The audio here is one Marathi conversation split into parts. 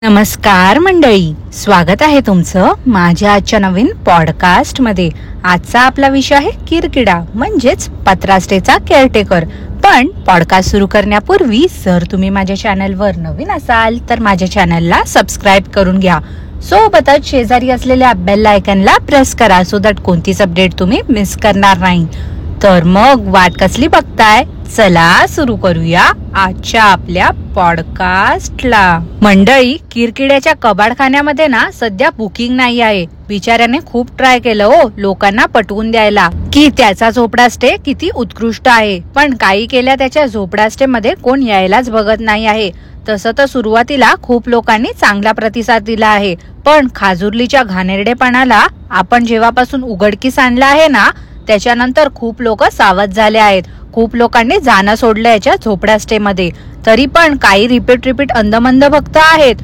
नमस्कार मंडळी, स्वागत आहे तुमचं माझ्या आजच्या नवीन पॉडकास्ट मध्ये। आजचा आपला विषय आहे किरकिडा म्हणजेच पत्रास्टेचा केअरटेकर। पण पॉडकास्ट सुरू करण्यापूर्वी जर तुम्ही माझ्या चॅनलवर नवीन असाल तर माझ्या चॅनलला सबस्क्राईब करून घ्या। सोबतच शेजारी असलेल्या बेल आयकॉनला प्रेस करा सो दॅट कोणतीच अपडेट तुम्ही मिस करणार नाही। तर मग वाट कसली बघताय, चला सुरू करूया आजच्या आपल्या पॉडकास्टला। मंडळी, किरकिड्याच्या कबाडखान्यामध्ये ना सध्या बुकिंग नाही आहे। बिचाऱ्याने खूप ट्राय केलं हो लोकांना पटवून द्यायला की त्याचा झोपडा स्टे किती उत्कृष्ट आहे, पण काही केल्या त्याच्या झोपडा स्टे मध्ये कोण यायलाच बघत नाही आहे। तसं तर सुरुवातीला खूप लोकांनी चांगला प्रतिसाद दिला आहे, पण खाजुर्लीच्या घाणेरडेपणाला आपण जेव्हापासून उघडकीस आणलं आहे ना त्याच्यानंतर खूप लोक सावध झाले आहेत। खूप लोकांनी जाणं सोडलं याच्या झोपड्या स्टे मध्ये। तरी पण काही रिपीट अंधमंद भक्त आहेत,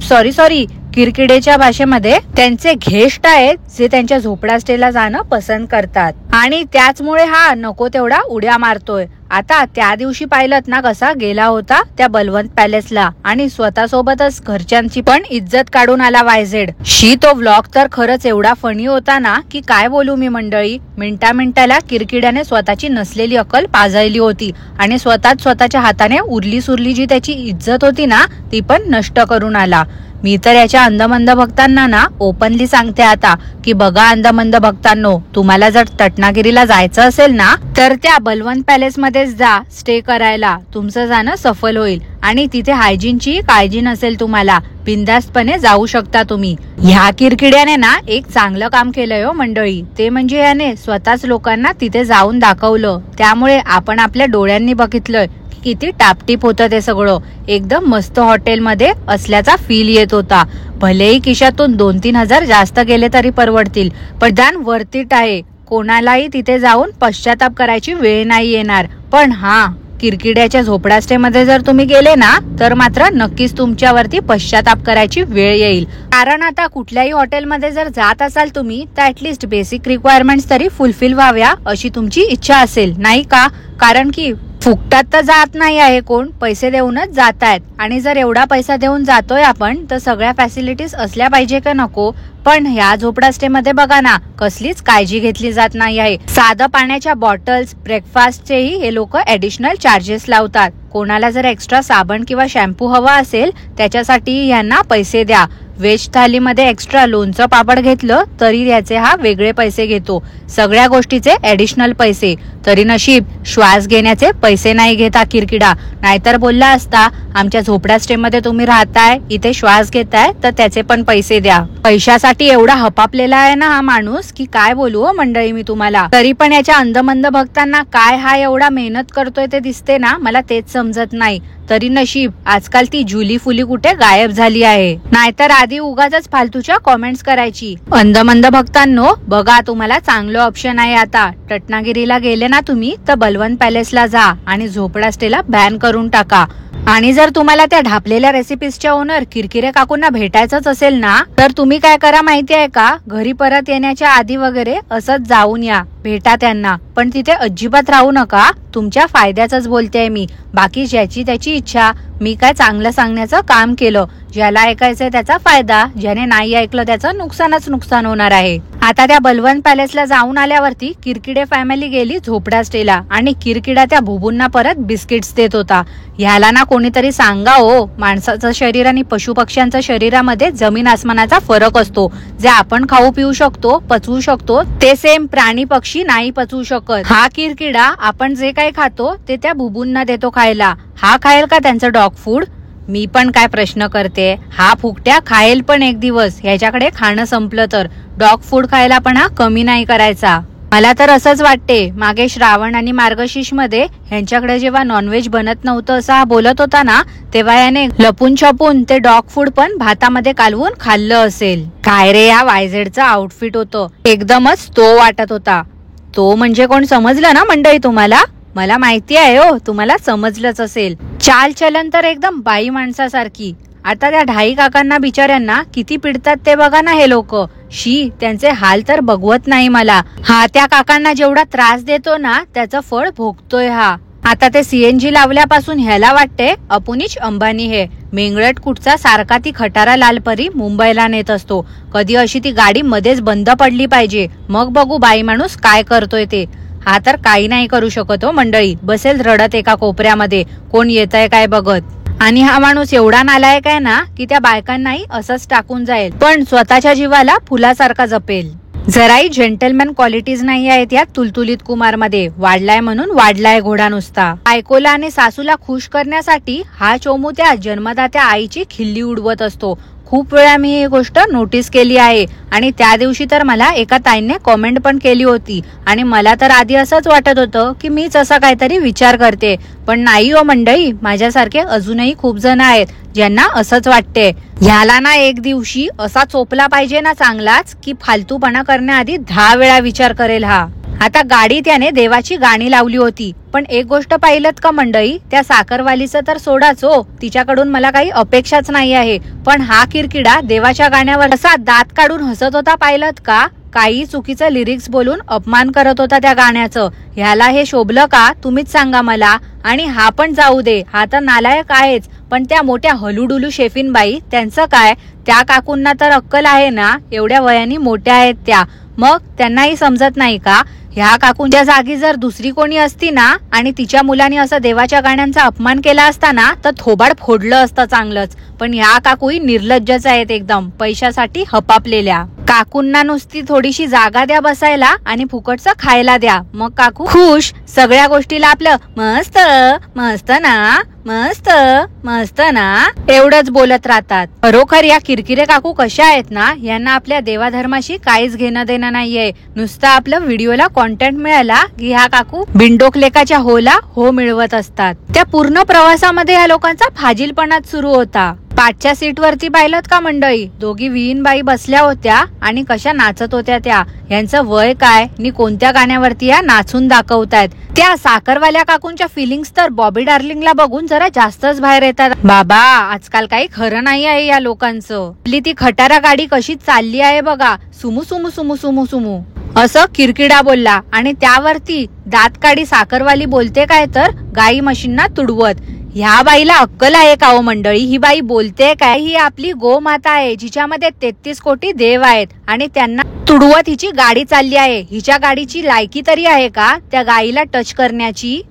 सॉरी किरकिडेच्या भाषेमध्ये त्यांचे घेष्ट आहेत जे त्यांच्या झोपड्या स्टेला जाणं पसंत करतात आणि त्याचमुळे हा नको तेवढा उड्या मारतोय। आता त्या दिवशी पाहिलं ना कसा गेला होता त्या बलवंत पॅलेसला आणि स्वतःसोबतच घरच्यांची पण इज्जत काढून आला वायझेड शी। तो व्लॉग तर खरंच एवढा फनी होता ना की काय बोलू मी मंडळी। मिनिटाला किरकिड्याने स्वतःची नसलेली अक्कल पाजळली होती आणि स्वतःच्या हाताने उरली सुरली जी त्याची इज्जत होती ना ती पण नष्ट करून आला। मी तर याच्या अंधमंद भक्तांना ना ओपनली सांगते आता की बघा अंधमंद भक्तांनो, तुम्हाला जर रत्नागिरीला जायचं असेल ना तर त्या बलवंत पॅलेस मध्येच जा स्टे करायला। तुमचं जाणं सफल होईल आणि तिथे हायजीनची काळजी नसेल तुम्हाला, बिनधास्तपणे जाऊ शकता तुम्ही। ह्या किरकिड्याने ना एक चांगलं काम केलंय हो मंडळी, ते म्हणजे याने स्वतःच लोकांना तिथे जाऊन दाखवलं। त्यामुळे आपण आपल्या डोळ्यांनी बघितलंय किती टापटीप होतं ते सगळं। एकदम मस्त हॉटेलमध्ये असल्याचा फील येत होता। भलेही खिशातून 2-3 हजार जास्त गेले तरी परवडतील, पण दान वर्थ इट आहे। कोणालाही तिथे जाऊन पश्चाताप करायची वेळ नाही येणार। पण हा, किरकिड्याच्या झोपडा स्टे मध्ये जर तुम्ही गेले ना तर मात्र नक्कीच तुमच्यावरती पश्चाताप करायची वेळ येईल। कारण आता कुठल्याही हॉटेलमध्ये जर जात असाल तुम्ही तर ऍटलिस्ट बेसिक रिक्वायरमेंट्स तरी फुलफिल व्हाव्या अशी तुमची इच्छा असेल, नाही का? कारण की फुकटात तर जात नाही आहे कोण, पैसे देऊनच जात आहेत। आणि जर एवढा पैसा देऊन जातोय आपण तर सगळ्या फॅसिलिटीज असल्या पाहिजे का नको? पण ह्या झोपडा स्टे मध्ये बघा ना कसलीच काळजी घेतली जात नाही आहे। साधं पाण्याच्या बॉटल्स, ब्रेकफास्टचेही हे लोक ऍडिशनल चार्जेस लावतात। कोणाला जर एक्स्ट्रा साबण किंवा शॅम्पू हवा असेल त्याच्यासाठी यांना पैसे द्या। व्हेज थालीमध्ये एक्स्ट्रा लोणचं पापड घेतलं तरी याचे हा वेगळे पैसे घेतो। सगळ्या गोष्टीचे ऍडिशनल पैसे। तरी नशीब श्वास घेण्याचे पैसे नाही घेता किरकिडा, नाहीतर बोलला असता आमच्या झोपड्या स्टे मध्ये तुम्ही राहताय, इथे श्वास घेताय तर त्याचे पण पैसे द्या। पैशासाठी एवढा हपापलेला आहे ना हा माणूस की काय बोलू हो मंडळी मी तुम्हाला। तरी पण याच्या अंधमंद भक्तांना काय हा एवढा मेहनत करतोय ते दिसते ना, मला तेच समजत नाही। तरी नशीब आजकाल ती जुली फुली कुठे गायब झाली आहे, नाहीतर आधी उगाच फालतूच्या कॉमेंट्स करायची। अंधमंद भक्तांनो बघा, तुम्हाला चांगलं ऑप्शन आहे आता। रत्नागिरीला गेले ना तुम्ही तर बलवंत पॅलेसला जा आणि झोपडा स्टेला बॅन करून टाका। आणि जर तुम्हाला त्या ढापलेल्या रेसिपीजच्या ओनर किरकिरे काकूंना भेटायचंच असेल ना तर तुम्ही काय करा माहिती आहे का, घरी परत येण्याच्या आधी वगैरे असंच जाऊन या, भेटा त्यांना। पण तिथे अजिबात राहू नका, तुमच्या फायद्याचंच बोलतेय मी। बाकी ज्याची त्याची इच्छा, मी काय चांगलं सांगण्याचं काम केलं। ज्याला ऐकायचंय त्याचा फायदा, ज्याने नाही ऐकलं त्याचं नुकसान होणार आहे। आता त्या बलवंत पॅलेसला जाऊन आल्यावरती किरकिडे फॅमिली गेली झोपडा स्टेला आणि किरकिडा त्या भुबूंना परत बिस्किट्स देत होता। ह्याला ना कोणीतरी सांगा हो, माणसाचं शरीर आणि पशु पक्ष्यांच्या शरीरामध्ये जमीन आसमानाचा फरक असतो। जे आपण खाऊ पिऊ शकतो, पचवू शकतो, ते सेम प्राणी पक्षी नाही पचवू शकत। हा किरकिडा आपण जे काही खातो ते त्या भुबूंना देतो खायला। हा खायल का त्यांचं डॉग फूड? मी पण काय प्रश्न करते, हा फुकट्या खायल पण एक दिवस ह्याच्याकडे खाणं संपलं तर। डॉग फूड खायला पण हा कमी नाही करायचा। मला तर असंच वाटते, मागे श्रावण आणि मार्गशीर्ष मध्ये ह्यांच्याकडे जेव्हा नॉनव्हेज बनत नव्हतं असं हा बोलत होता ना तेव्हा याने लपून छपून ते डॉग फूड पण भातामध्ये कालवून खाल्लं असेल। काय रे या वायझेडचं आउटफिट होतं, एकदमच तो वाटत होता। तो म्हणजे कोण समजलं ना मंडळी तुम्हाला? मला माहिती आहे हो तुम्हाला समजलंच असेल। चाल चलन तर एकदम बाई माणसासारखी। आता त्या ढाई काकांना बिचाऱ्यांना किती पिडतात ते बघा ना हे लोक। शी, त्यांचे हाल तर बघवत नाही मला। हा त्या काकांना जेवढा त्रास देतो ना त्याचं फळ भोगतोय हा। आता ते सीएनजी लावल्यापासून ह्याला वाटते अपुनीच अंबानी हे. मेंगळट कुठचा सारखा ती खटारा लालपरी मुंबईला नेत असतो. कधी अशी ती गाडी मध्येच बंद पडली पाहिजे, मग बघू बाई माणूस काय करतोय ते. हा तर काही नाही करू शकत हो मंडळी, बसेल रडत एका कोपऱ्यामध्ये कोण येतंय काय बघत. आणि हा माणूस एवढा नालायक आहे ना की त्या बायकांनाही असंच टाकून जाईल, पण स्वतःच्या जीवाला फुलासारखा जपेल. जराही जेंटलमॅन क्वालिटीज नाही आहेत या तुलतुलीत कुमार मध्ये. वाढलाय म्हणून वाढलाय घोडा नुसता. बायकोला आणि सासूला खुश करण्यासाठी हा चोमू त्या जन्मदात्या आईची खिल्ली उडवत असतो. खूप वेळा मी ही गोष्ट नोटीस केली आहे आणि त्या दिवशी तर मला एका ताईने कॉमेंट पण केली होती. आणि मला तर आधी असंच वाटत होतं की मीच असा काहीतरी विचार करते, पण नाही हो मंडळी, माझ्यासारखे अजूनही खूप जण आहेत ज्यांना असंच वाटते. ह्याला ना एक दिवशी असा चोपला पाहिजे ना चांगलाच की फालतूपणा करण्याआधी 10 वेळा विचार करेल हा. आता गाडी त्याने देवाची गाणी लावली होती, पण एक गोष्ट पाहिलत का मंडळी, त्या साखरवालीचं तर सोडाच हो, तिच्याकडून मला काही अपेक्षाच नाही आहे. पण हा किरकिडा देवाच्या गाण्यावर असा दात काढून हसत होता पाहिलत का. काही चुकीचं लिरिक्स बोलून अपमान करत होता त्या गाण्याचं. ह्याला हे शोभलं का तुम्हीच सांगा मला. आणि हा पण जाऊ दे, हा तर नालायक आहेच, पण त्या मोठ्या हलुडुलू शेफीनबाई त्यांचं काय. त्या काकूंना तर अक्कल आहे ना, एवढ्या वयाने मोठ्या आहेत त्या, मग त्यांनाही समजत नाही का. ह्या काकूंच्या जागी जर दुसरी कोणी असती ना आणि तिच्या मुलांनी असं देवाच्या गाण्यांचा अपमान केला असता ना तर थोबाड फोडलं असतं चांगलंच. पण ह्या काकूही निर्लज्जच आहेत एकदम, पैशासाठी हपापलेल्या. काकूंना नुसती थोडीशी जागा द्या बसायला आणि फुकटचं खायला द्या, मग काकू खुश. सगळ्या गोष्टीला आपलं मस्त मस्त ना, मस्त मस्त ना एवढंच बोलत राहतात. खरोखर या किरकिरे काकू कशा आहेत ना, यांना आपल्या देवाधर्माशी काहीच घेणं देणं नाहीये. नुसतं आपलं व्हिडिओला कॉन्टेंट मिळाला की ह्या काकू बिंडोक लेकाच्या होला हो मिळवत असतात. त्या पूर्ण प्रवासामध्ये या लोकांचा फाजीलपणाच सुरू होता. पाठच्या सीट वरती पाहिलत का मंडळी, दोघी विहीनबाई बसल्या होत्या आणि कशा नाचत होत्या त्या. यांचं वय काय नि कोणत्या गाण्यावरती या नाचून दाखवतायत. त्या साखरवाल्या काकूंच्या फिलिंग्स तर बॉबी डार्लिंगला बघून जरा जास्तच बाहेर येतात. बाबा आजकाल काही खरं नाही आहे या लोकांचं. आपली ती खटारा गाडी कशी चालली आहे बघा, सुमू सुमू सुमू सुमू सुमू असं किरकिडा बोलला. आणि त्यावरती दात काढी साखरवाली बोलते काय तर गाई म्हशींना तुडवत. ह्या बाईला अक्कल आहे का हो मंडळी. ही बाई बोलते काय, ही आपली गोमाता आहे जिच्यामध्ये 33 कोटी देव आहेत आणि त्यांना तुडवत हिची गाडी चालली आहे. हिच्या गाडीची लायकी तरी आहे का त्या गाईला टच करण्याची.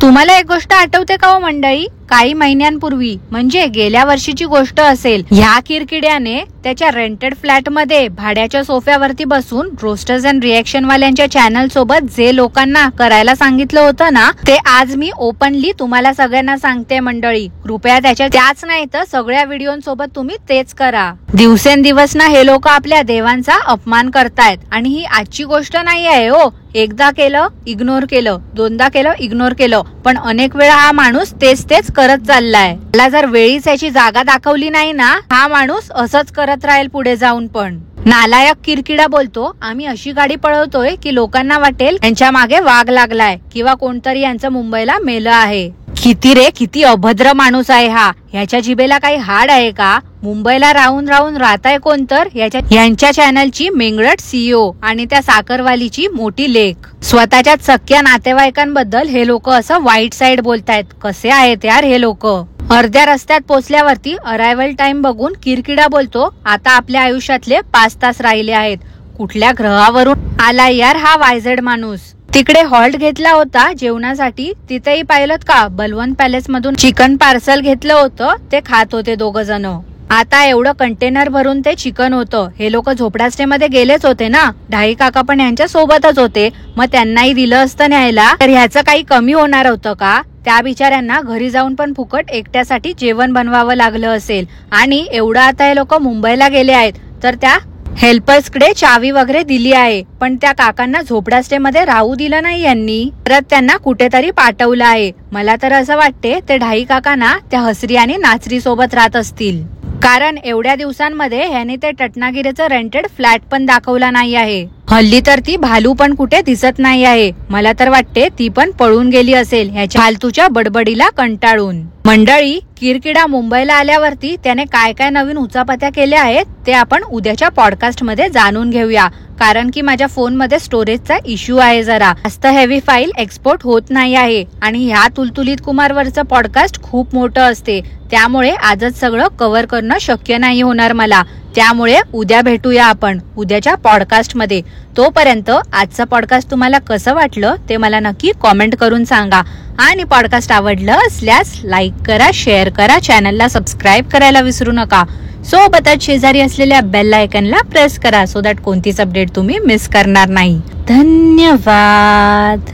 तुम्हाला एक गोष्ट आठवते का हो मंडळी, काही महिन्यांपूर्वी म्हणजे गेल्या वर्षीची गोष्ट असेल, ह्या किरकिड्याने त्याच्या रेंटेड फ्लॅट मध्ये भाड्याच्या सोफ्यावरती बसून रोस्टर्स अँड रिएक्शन वाल्यांच्या चॅनल सोबत जे लोकांना करायला सांगितलं होतं ना, ते आज मी ओपनली तुम्हाला सगळ्यांना सांगते मंडळी. कृपया त्याच नाही तर सगळ्या व्हिडिओंसोबत तुम्ही तेच करा. दिवसेंदिवस ना हे लोक आपल्या देवांचा अपमान करतायत. आणि ही आजची गोष्ट नाही आहे हो, एकदा केलं इग्नोर केलं, दोनदा केलं इग्नोर केलं, पण अनेक वेळा हा माणूस तेच करत चाललाय. मला जर वेळीच याची जागा दाखवली नाही ना, हा माणूस असंच करत राहील पुढे जाऊन. पण नालायक किरकिडा बोलतो आम्ही अशी गाडी पळवतोय की लोकांना वाटेल यांच्या मागे वाघ लागलाय किंवा कोणतरी यांचं मुंबईला मेलं आहे. किती रे किती अभद्र माणूस आहे हा. ह्याच्या जिभेला काही हाड आहे का. मुंबईला राहून राहताय कोण तर यांच्या चॅनलची मेंगळट सीईओ आणि त्या साखरवालीची मोठी लेक. स्वतःच्याच सख्या नातेवाईकांबद्दल हे लोक असं वाईट साईड बोलतायत. कसे आहेत यार हे लोक. अर्ध्या रस्त्यात पोचल्यावरती अरायव्हल टाइम बघून किरकिडा बोलतो आता आपल्या आयुष्यातले 5 तास राहिले आहेत. कुठल्या ग्रहावरून आला यार हा वायझेड माणूस. तिकडे हॉल्ट घेतला होता जेवणासाठी, तिथेही पाहिलत का बलवंत पॅलेस मधून चिकन पार्सल घेतलं होतं, ते खात होते 2 जण. आता एवढं कंटेनर भरून ते चिकन होतं. हे लोक झोपडास्टे मध्ये गेलेच होते ना, ढाई काका पण यांच्या सोबतच होते, मग त्यांनाही दिलं असतं न्यायला, तर ह्याचं काही कमी होणार होतं का. त्या बिचाऱ्यांना घरी जाऊन पण फुकट एकट्यासाठी जेवण बनवावं लागलं असेल. आणि एवढं आता हे लोक मुंबईला गेले आहेत तर त्या हेल्पर्सकडे चावी वगैरे दिली आहे, पण त्या काकांना झोपडास्टे मध्ये राहू दिलं नाही यांनी, परत त्यांना कुठेतरी पाठवलं आहे. मला तर असं वाटते ते ढाई काकांना त्या हसरी आणि नाचरी सोबत राहत असतील. कारण एवढ्या दिवसांमध्ये ह्याने ते रत्नागिरीचं रेंटेड फ्लॅट पण दाखवला नाही आहे. हल्ली तर ती भालू पण कुठे दिसत नाही आहे. मला तर वाटते ती पण पळून गेली असेल ह्याच्या फालतूच्या बडबडीला कंटाळून. मंडळी, किरकिडा मुंबईला आल्यावरती त्याने काय काय नवीन उचापत्या केल्या आहेत ते आपण उद्याच्या पॉडकास्ट मध्ये जाणून घेऊया. कारण की माझ्या फोन मध्ये स्टोरेजचा इश्यू आहे जरा. जास्त हेवी फाईल एक्सपोर्ट होत नाही आहे आणि ह्या तुलतुलीत कुमारवरचं पॉडकास्ट खूप मोठं असते. त्यामुळे आजच सगळं कव्हर करणं शक्य नाही होणार मला. त्यामुळे उद्या भेटूया आपण उद्याच्या पॉडकास्ट मध्ये. तोपर्यंत आजचं पॉडकास्ट तुम्हाला कसं वाटलं ते मला नक्की कॉमेंट करून सांगा. आणि पॉडकास्ट आवडलं असल्यास लाईक करा, शेअर करा, चॅनलला सबस्क्राईब करायला विसरू नका. सोबतच शेजारी असलेल्या बेल आयकनला प्रेस करा सो दॅट कोणतीच अपडेट तुम्ही मिस करणार नाही. धन्यवाद.